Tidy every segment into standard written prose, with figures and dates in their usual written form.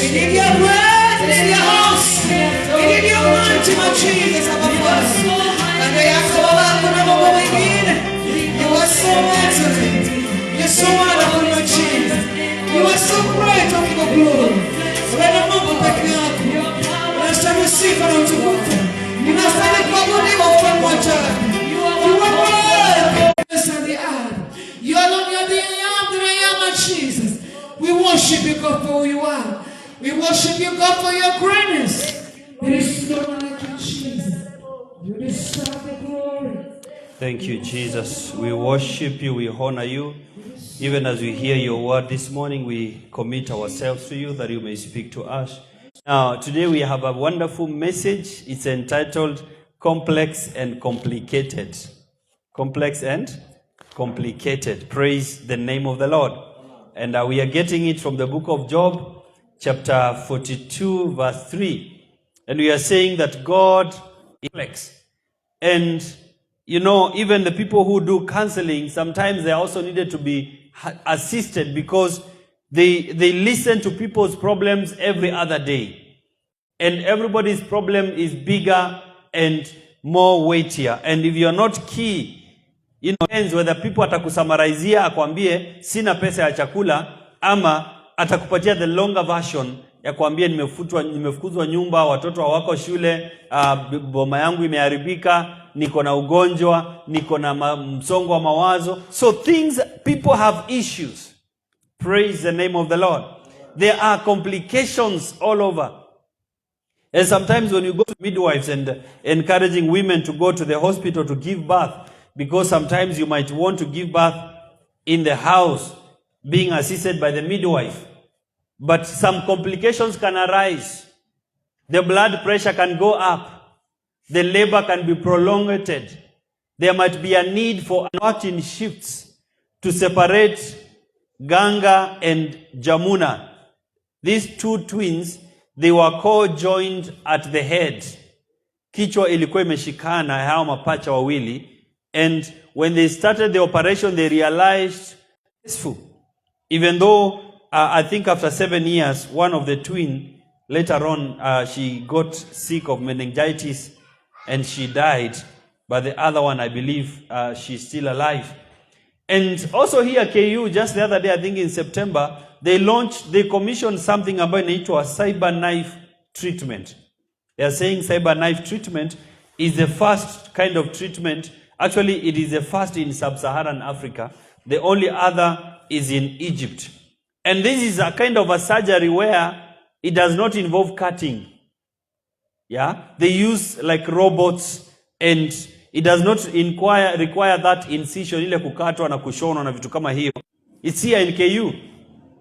We need your presence in your house. We need your anointing, my Jesus, our Father. And we ask for our you are so excellent. You're so wonderful, my Jesus. You are so great, O King of glory. When I'm not picking up, when I start to see for them to walk, you must have a problem from one child. You are worthy. You alone, you're the I am, my Jesus. We worship you, God, for who you are. We worship you, God, for your greatness. There is no one like you, Jesus. You deserve the glory. Thank you, Jesus. We worship you, we honor you. Even as we hear your word this morning, we commit ourselves to you that you may speak to us. Now, today we have a wonderful message. It's entitled Complex and Complicated. Complex and Complicated. Praise the name of the Lord. And we are getting it from the book of Job, chapter 42, verse 3. And we are saying that God is complex. And you know, even the people who do counseling, sometimes they also needed to be assisted because they listen to people's problems every other day. And everybody's problem is bigger and more weightier. And if you're not key, you know, whether people atakusamarizia akwambie sina pesa ya chakula ama atakupatia the longer version ya kuambia nimefukuzwa nyumba, watoto hawako shule, boma yangu imeharibika, niko na ugonjwa, niko na msongo wa mawazo. So people have issues. Praise the name of the Lord. There are complications all over. And sometimes when you go to midwives and encouraging women to go to the hospital to give birth, because sometimes you might want to give birth in the house, being assisted by the midwife. But some complications can arise. The blood pressure can go up. The labor can be prolonged. There might be a need for not in shifts to separate Ganga and Jamuna. These two twins, they were co-joined at the head. Kichwa ilikuwa imeshikana hao mapacha wawili. And when they started the operation, they realized, even though I think after 7 years, one of the twin, later on, she got sick of meningitis and she died. But the other one, I believe, she's still alive. And also here, KU, just the other day, I think in September, they commissioned something about a cyber knife treatment. They are saying cyber knife treatment is the first kind of treatment. Actually, it is the first in sub-Saharan Africa. The only other is in Egypt. And this is a kind of a surgery where it does not involve cutting. Yeah? They use like robots and it does not require that incision, ile kukatwa na kushonwa na vitu kama hiyo. It's here in KU.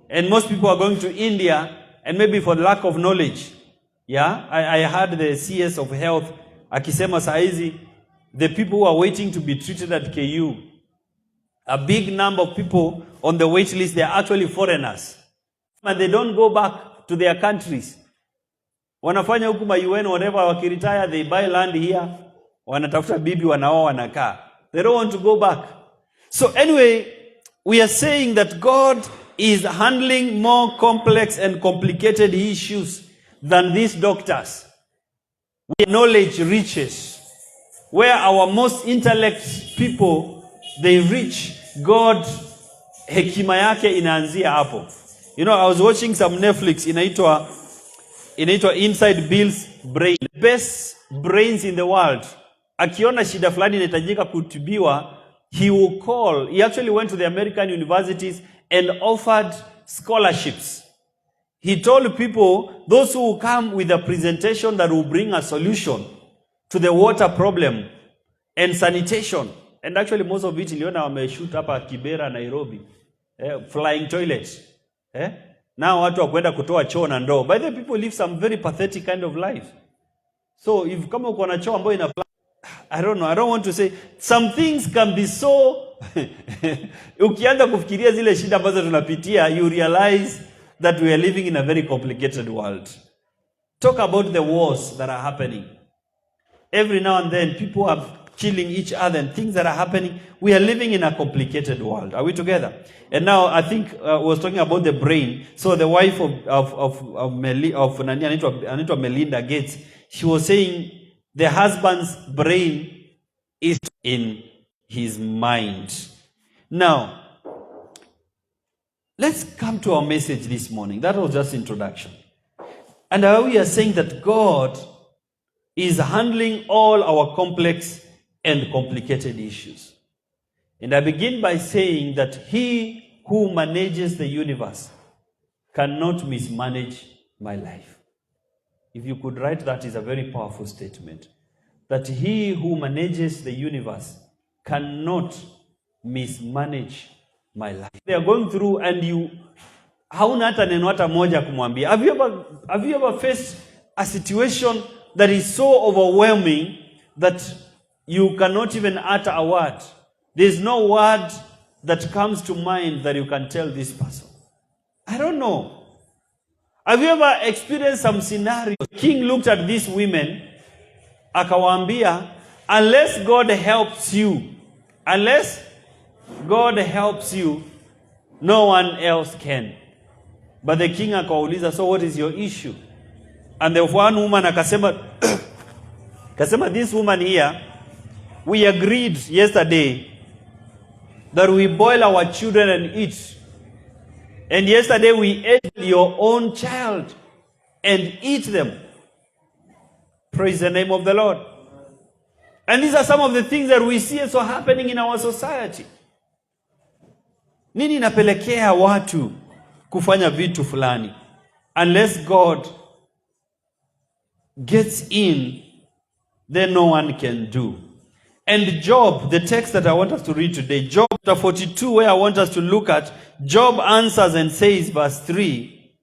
And most people are going to India and maybe for lack of knowledge. Yeah? I heard the CS of health akisema saizi the people who are waiting to be treated at KU, a big number of people on the wait list, they are actually foreigners. And they don't go back to their countries. Wanafanya huku ma UN, whatever, wakiretire, they buy land here. Wanatafuta bibi, wanaoa, wanakaa. They don't want to go back. So anyway, we are saying that God is handling more complex and complicated issues than these doctors. Where knowledge reaches. Where our most intellect people, they reach, God, hekima yake inaanzia hapo. You know, I was watching some Netflix, inaitwa Inside Bill's Brain. The best brains in the world. Akiona shida fulani inahitajika kutibiwa, he will call. He actually went to the American universities and offered scholarships. He told people, those who will come with a presentation that will bring a solution to the water problem and sanitation. And actually most of it, iliona wameshoot hapa Kibera, Nairobi. Flying toilets. Now watu wakwenda kutoa choo na ndoo. By the way, people live some very pathetic kind of life. So if kama uko na choo ambayo ina I don't know, I don't want to say, some things can be so ukianza kufikiria zile shida ambazo tunapitia, you realize that we are living in a very complicated world. Talk about the wars that are happening. Every now and then, people have killing each other and things that are happening. We are living in a complicated world. Are we together? And now I think I was talking about the brain. So the wife of Melinda Gates, she was saying the husband's brain is in his mind. Now, let's come to our message this morning. That was just introduction. And we are saying that God is handling all our complex and complicated issues. And I begin by saying that he who manages the universe cannot mismanage my life. If you could write that, is a very powerful statement. That he who manages the universe cannot mismanage my life. They are going through and you hauna hata neno hata moja kumwambia. Have you ever faced a situation that is so overwhelming that you cannot even utter a word? There's no word that comes to mind that you can tell this person. I don't know. Have you ever experienced some scenario? The king looked at these women, akawaambia, unless God helps you, no one else can. But the king akawauliza, so what is your issue? And the one woman akasema, this woman here, we agreed yesterday that we boil our children and eat. And yesterday we ate your own child and eat them. Praise the name of the Lord. And these are some of the things that we see so happening in our society. Nini inapelekea watu kufanya vitu fulani? Unless God gets in, then no one can do. And Job, the text that I want us to read today, Job chapter 42, where I want us to look at, Job answers and says, verse 3,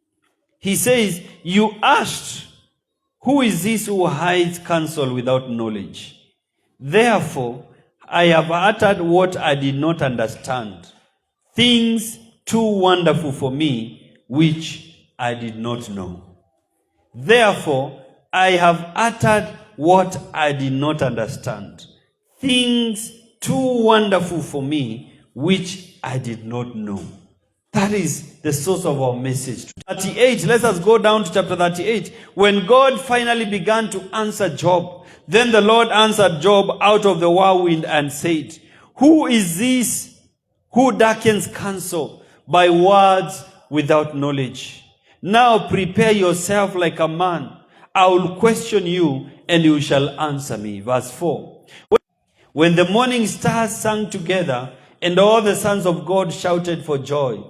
he says, you asked, who is this who hides counsel without knowledge? Therefore, I have uttered what I did not understand, things too wonderful for me, which I did not know. Therefore, I have uttered what I did not understand, things too wonderful for me, which I did not know. That is the source of our message. 38, let us go down to chapter 38. When God finally began to answer Job, then the Lord answered Job out of the whirlwind and said, who is this who darkens counsel by words without knowledge? Now prepare yourself like a man. I will question you and you shall answer me. Verse 4. When the morning stars sang together and all the sons of God shouted for joy.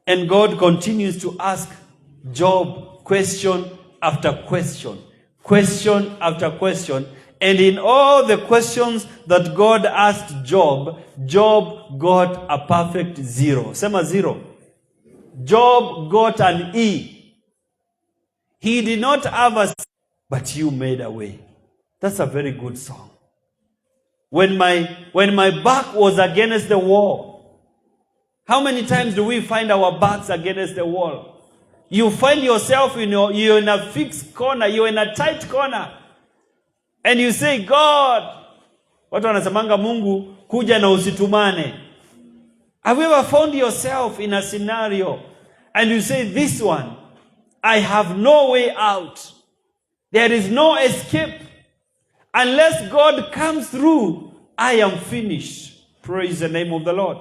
And God continues to ask Job question after question, question after question. And in all the questions that God asked Job, Job got a perfect zero. Sema zero. Job got an E. He did not have a, but you made a way. That's a very good song. When my back was against the wall, how many times do we find our backs against the wall? You find yourself you're in a fixed corner, you're in a tight corner. And you say, God, watu wanasemanga Mungu, kuja na usitumane. Have you ever found yourself in a scenario and you say, this one, I have no way out. There is no escape. Unless God comes through, I am finished. Praise the name of the Lord.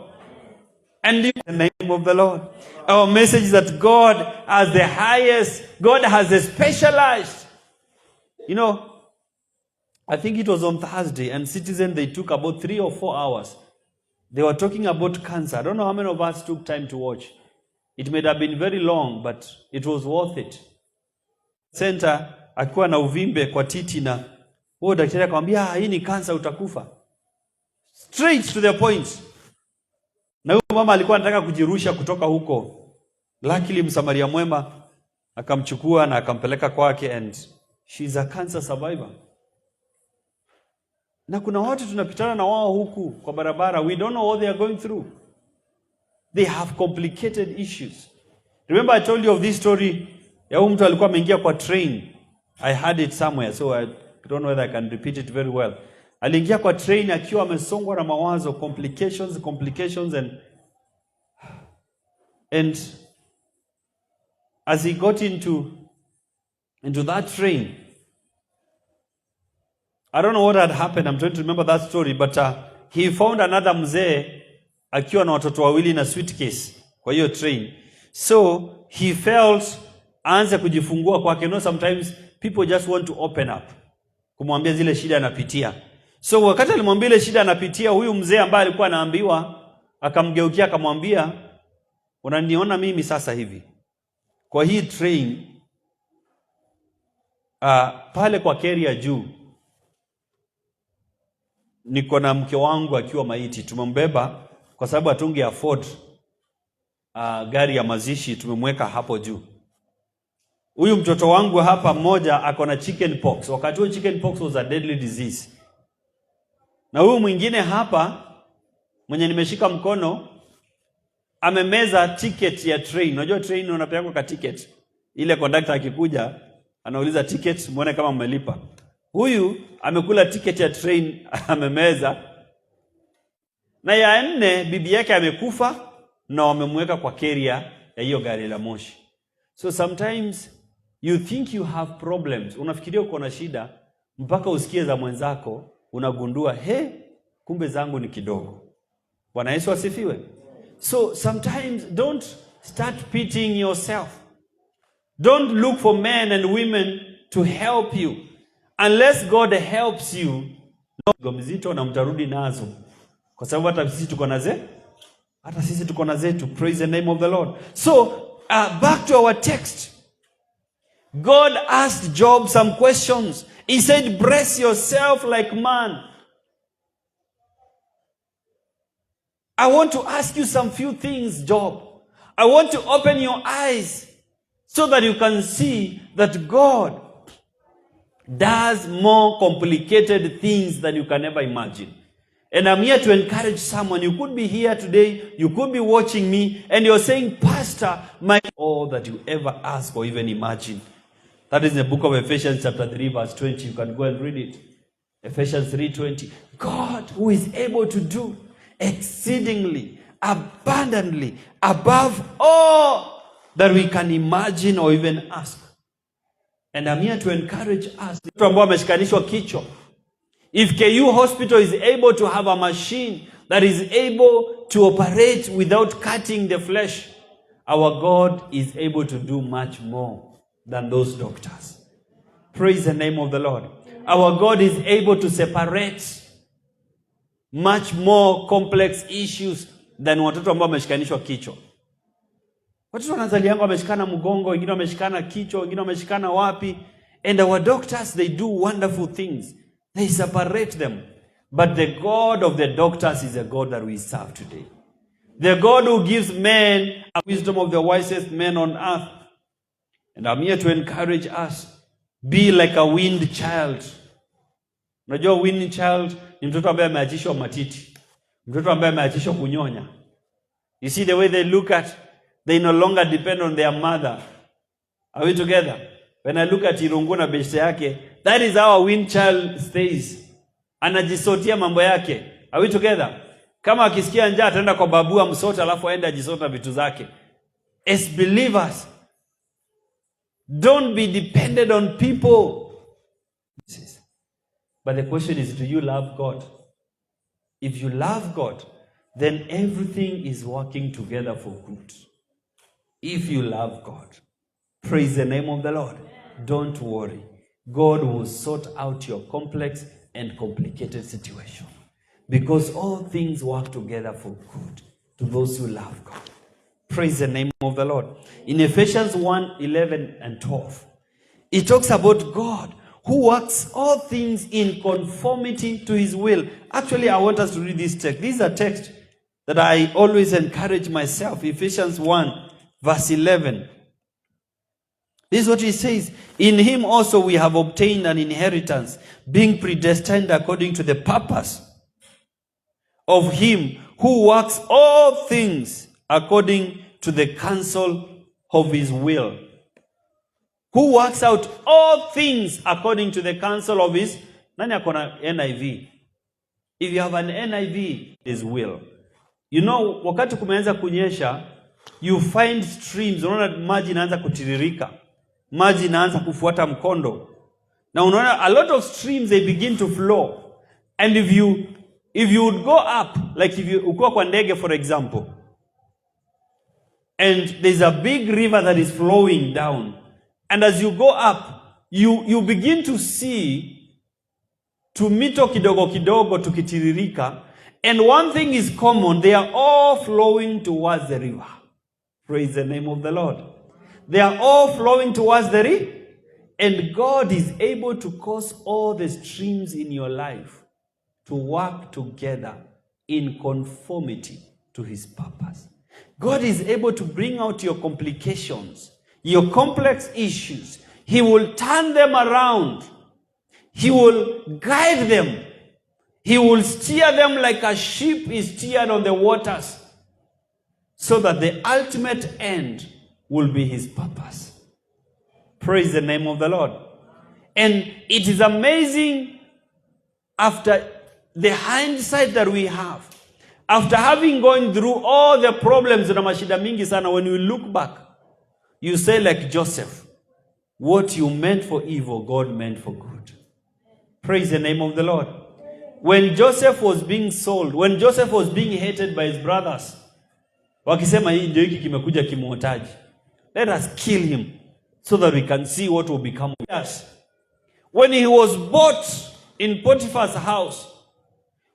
And in the name of the Lord. Our message is that God has the highest, God has a specialized. You know, I think it was on Thursday, and Citizen, they took about 3 or 4 hours. They were talking about cancer. I don't know how many of us took time to watch. It may have been very long, but it was worth it. Center, akuwa na uvimbe kwa titi na huo daktari akamwambia hii ni cancer, utakufa. Straight to the point. Na huyo mama alikuwa anataka kujirusha kutoka huko. Luckily Msamaria mwema akamchukua na akampeleka kwake, and she's a cancer survivor. Na kuna watu tunapitana na wao huku kwa barabara, we don't know what they are going through. They have complicated issues. Remember I told you of this story ya mtu alikuwa ameingia kwa train. I heard it somewhere, so I don't know whether I can repeat it very well. Aliingia kwa train akiwa amesongwa na mawazo, complications and as he got into that train, I don't know what had happened. I'm trying to remember that story, but he found another mzee akiwa na watoto wawili na suitcase kwa hiyo train. So he felt aanze kujifungua kwake. You know, sometimes people just want to open up, kumwambia zile shida anapitia. So wakati alimwambia ile shida anapitia, huyu mzee ambaye alikuwa anaambiwa akamgeukia akamwambia, unaniona mimi sasa hivi kwa hii train pale kwa carrier juu niko na mke wangu akiwa maiti, tumembeba kwa sababu hatunge afford gari ya mazishi, tumemweka hapo juu. Huyu mtoto wangu hapa mmoja ako na chicken pox. Wakati huo chicken pox was a deadly disease. Na huyu mwingine hapa mwenye nimeshika mkono amemeza ticket ya train. Unajua train unapewa kwa ticket. Ile conductor akikuja anauliza ticket, muone kama mmelipa. Huyu amekula ticket ya train amemeza. Na ya nne bibi yake amekufa na wamemweka kwa carrier ya hiyo gari la moshi. So sometimes you think you have problems. Unafikiria uko na shida mpaka usikie za mwenzako, unagundua kumbe zangu ni kidogo. Bwana Yesu asifiwe. So sometimes don't start pitying yourself. Don't look for men and women to help you. Unless God helps you, mzito na mtarudi nazo. Kwa sababu hata sisi tuko na zetu. Praise the name of the Lord. So, back to our text. God asked Job some questions. He said, brace yourself like man. I want to ask you some few things, Job. I want to open your eyes so that you can see that God does more complicated things than you can ever imagine. And I'm here to encourage someone. You could be here today, you could be watching me, and you're saying, Pastor, all that you ever ask or even imagine. That is in the book of Ephesians chapter 3 verse 20. You can go and read it. Ephesians 3:20. God, who is able to do exceedingly, abundantly, above all that we can imagine or even ask. And I'm here to encourage us. If KU Hospital is able to have a machine that is able to operate without cutting the flesh, our God is able to do much more than those doctors. Praise the name of the Lord. Our God is able to separate much more complex issues than watoto ambao wameshikanishwa kichwa. Watoto wanazalianga wameshikana mgongo, wengine wameshikana kichwa, wengine wameshikana wapi. And our doctors, they do wonderful things. They separate them. But the God of the doctors is a God that we serve today. The God who gives men a wisdom of the wisest men on earth. And I'm here to encourage us. Be like a weaned child. Unajua weaned child ni mtoto ambaye ameachishwa matiti. Mtoto ambaye ameachishwa kunyonya. You see the way they look at, they no longer depend on their mother. Are we together? When I look at Irungu na beshte yake, that is how a weaned child stays. Anajisotia mambo yake. Are we together? Kama akisikia njaa ataenda kwa babu amsota alafu aende ajisota vitu zake. As believers, don't be dependent on people. But the question is, do you love God? If you love God, then everything is working together for good. If you love God, praise the name of the Lord. Don't worry. God will sort out your complex and complicated situation. Because all things work together for good to those who love God. Praise the name of the Lord. In Ephesians 1:11 and 12, it talks about God who works all things in conformity to his will. Actually, I want us to read this text. This is a text that I always encourage myself. Ephesians 1 verse 11. This is what he says. In him also we have obtained an inheritance, being predestined according to the purpose of him who works all things according to the counsel of his will. Who works out all things according to the counsel of his... Nani akona NIV? If you have an NIV, is will. You know, wakati kumeanza kunyesha, you find streams, unaona maji inaanza kutiririka. Maji inaanza kufuata mkondo. Na unaona a lot of streams, they begin to flow. And if you would go up, like if you uko kwa ndege for example, and there's a big river that is flowing down, and as you go up, you begin to see tumito kidogo kidogo tukitiririka, and one thing is common, they are all flowing towards the river. Praise the name of the Lord. They are all flowing towards the river, and God is able to cause all the streams in your life to work together in conformity to his purpose. God is able to bring out your complications, your complex issues. He will turn them around. He will guide them. He will steer them like a ship is steered on the waters, so that the ultimate end will be his purpose. Praise the name of the Lord. And it is amazing, after the hindsight that we have, after having gone through all the problems, na mashida mingi sana, when you look back, you say like Joseph, what you meant for evil, God meant for good. Praise the name of the Lord. When Joseph was being sold, when Joseph was being hated by his brothers, wakisema hii ndio hiki kimekuja kimuotaji, let us kill him so that we can see what will become of us. When he was bought in Potiphar's house,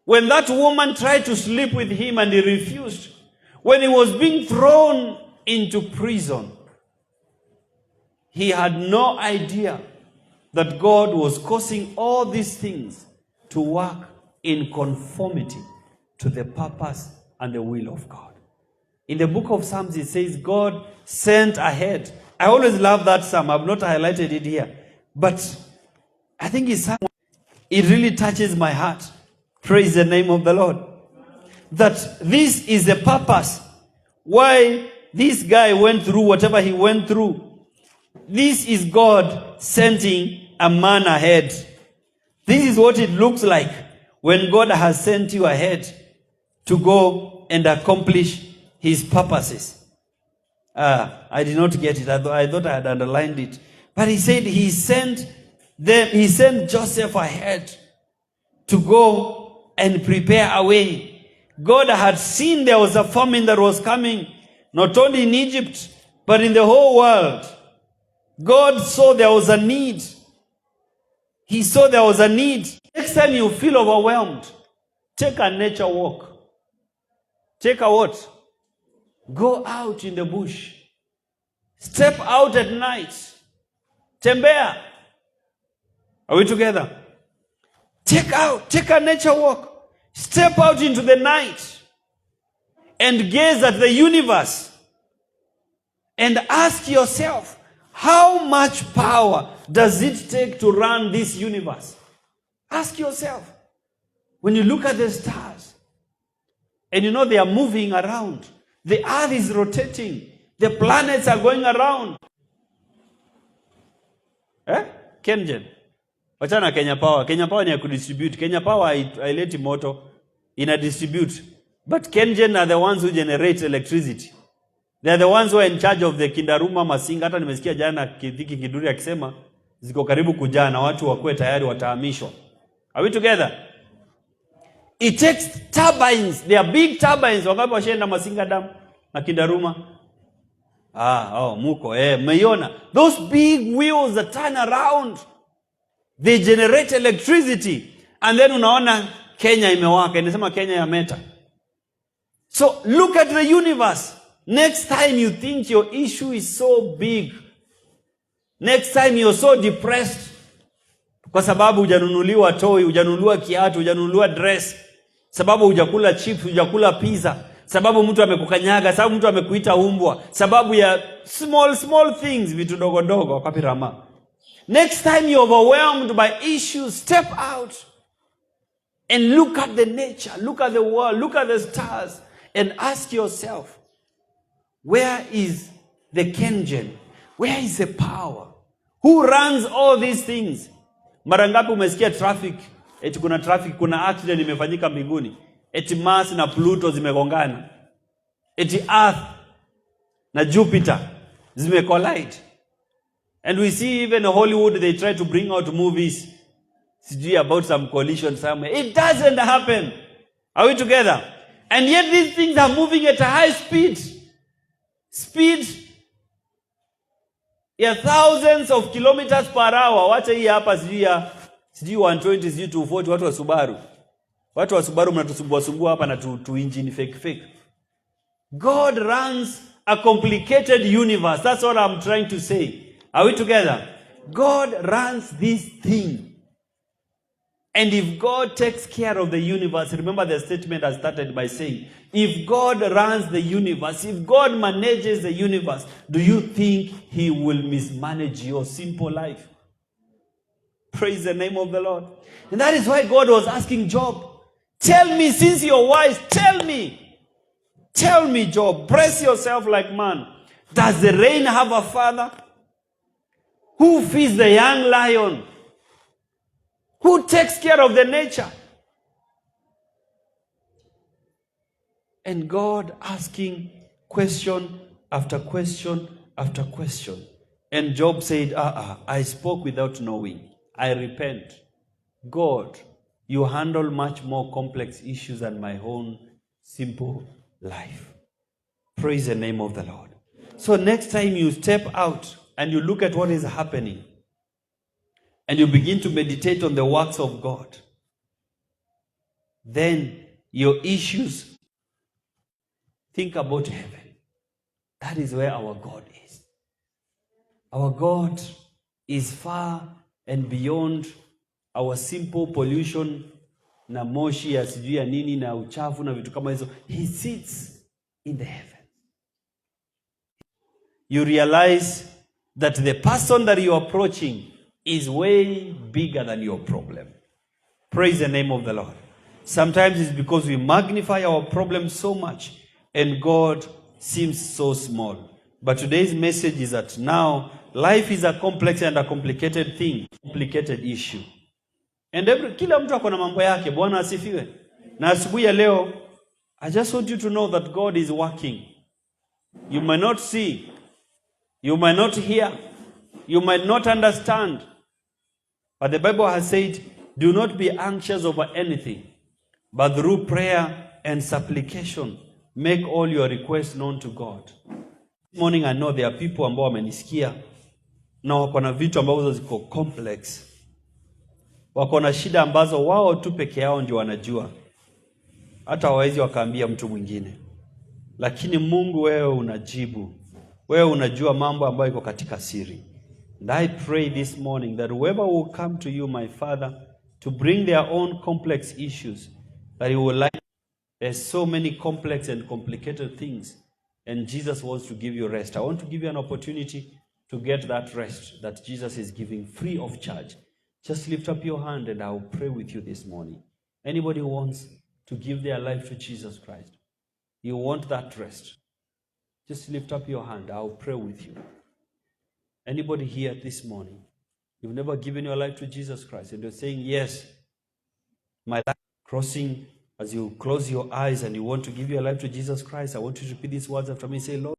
when that woman tried to sleep with him and he refused, when he was being thrown into prison, he had no idea that God was causing all these things to work in conformity to the purpose and the will of God. In the book of Psalms, it says God sent ahead. I always love that psalm. I've not highlighted it here, but I think it really touches my heart. Praise the name of the Lord. That this is the purpose why this guy went through whatever he went through. This is God sending a man ahead. This is what it looks like when God has sent you ahead to go and accomplish his purposes. I did not get it. I thought I had underlined it. But he said he sent Joseph ahead to go and prepare a way. God had seen there was a famine that was coming, not only in Egypt, but in the whole world. God saw there was a need. He saw there was a need. Next time you feel overwhelmed, take a nature walk. Take a what? Go out in the bush. Step out at night. Tembea. Are we together? Take a nature walk. Step out into the night and gaze at the universe and ask yourself, how much power does it take to run this universe? Ask yourself. When you look at the stars and you know they are moving around, the earth is rotating, the planets are going around. Kengen. Wachana Kenya Power. Kenya Power ni ya kudistribute. Kenya Power haileti moto, ina distribute. But Kengen are the ones who generate electricity. They are the ones who are in charge of the Kindaruma Masinga. Hata nimesikia jana Kidhiki Kiduri akisema ziko karibu kujaa na watu wakuwe tayari watahamishwa. Are we together? It takes turbines. They are big turbines. Wangapi washaenda Masinga Dam na Kindaruma? Muko. Meiona. Those big wheels that turn around. They generate electricity. And then unaona Kenya imewaka. Inasema Kenya ya meta. So look at the universe. Next time you think your issue is so big. Next time you're so depressed. Kwa sababu hujanunuliwa toy, hujanunuliwa kiatu, hujanunuliwa dress. Sababu hujakula chips, hujakula pizza. Sababu mtu amekukanyaga, sababu mtu amekuita umbwa. Sababu ya small things, vitu dogo dogo kapirama. Next time you're overwhelmed by issues, step out and look at the nature, look at the world, look at the stars and ask yourself, where is the Kengen? Where is the power? Who runs all these things? Mara ngapi umesikia traffic eti kuna traffic, kuna accident imefanyika mbinguni, eti Mars na Pluto zimegongana, eti Earth na Jupiter zimecollide. And we see even in Hollywood they try to bring out movies about some collision somewhere. It doesn't happen. Are we together? And yet these things are moving at a high speed. Speed ya thousands of kilometers per hour. Wacha hii hapa sijui 120 sijui 240 watu wa Subaru. Watu wa Subaru mnatusumbua hapa na tu engine fake. God runs a complicated universe. That's what I'm trying to say. Are we together? God runs this thing. And if God takes care of the universe, remember the statement I started by saying, if God runs the universe, if God manages the universe, do you think he will mismanage your simple life? Praise the name of the Lord. And that is why God was asking Job, tell me, since you're wise, tell me, Job, brace yourself like man. Does the rain have a father? Who feeds the young lion? Who takes care of the nature? And God asking question after question after question. And Job said, I spoke without knowing. I repent. God, you handle much more complex issues than my own simple life. Praise the name of the Lord. So next time you step out and you look at what is happening, and you begin to meditate on the works of God, then your issues, think about heaven. That is where our God is. Our God is far and beyond our simple pollution na moshi ya sijui ya nini na uchafu na vitu kama hizo. He sits in the heaven. You realize that the person that you are approaching is way bigger than your problem. Praise the name of the Lord. Sometimes it's because we magnify our problem so much and God seems so small. But today's message is that now life is a complex and a complicated thing, complicated issue. And kila mtu ako na mambo yake. Bwana asifiwe. Na asubuhi ya leo, I just want you to know that God is working. You might not see, you might not hear, you might not understand. But the Bible has said, do not be anxious over anything, but through prayer and supplication, make all your requests known to God. This morning I know there are people ambao wamenisikia na wako na vitu ambazo ziko complex. Wako na shida ambazo wao tu peke yao ndio wanajua. Hata hawawezi wakaambia mtu mwingine. Lakini Mungu wewe unajibu. Wewe unajua mambo ambayo iko katika siri. And I pray this morning that whoever will come to you, my Father, to bring their own complex issues, that you will like. There's so many complex and complicated things, and Jesus wants to give you rest. I want to give you an opportunity to get that rest that Jesus is giving free of charge. Just lift up your hand and I will pray with you this morning. Anybody who wants to give their life to Jesus Christ, you want that rest, just lift up your hand. I will pray with you. Anybody here this morning, you've never given your life to Jesus Christ and you're saying, yes, my life crossing, as you close your eyes and you want to give your life to Jesus Christ, I want you to repeat these words after me. Say, Lord,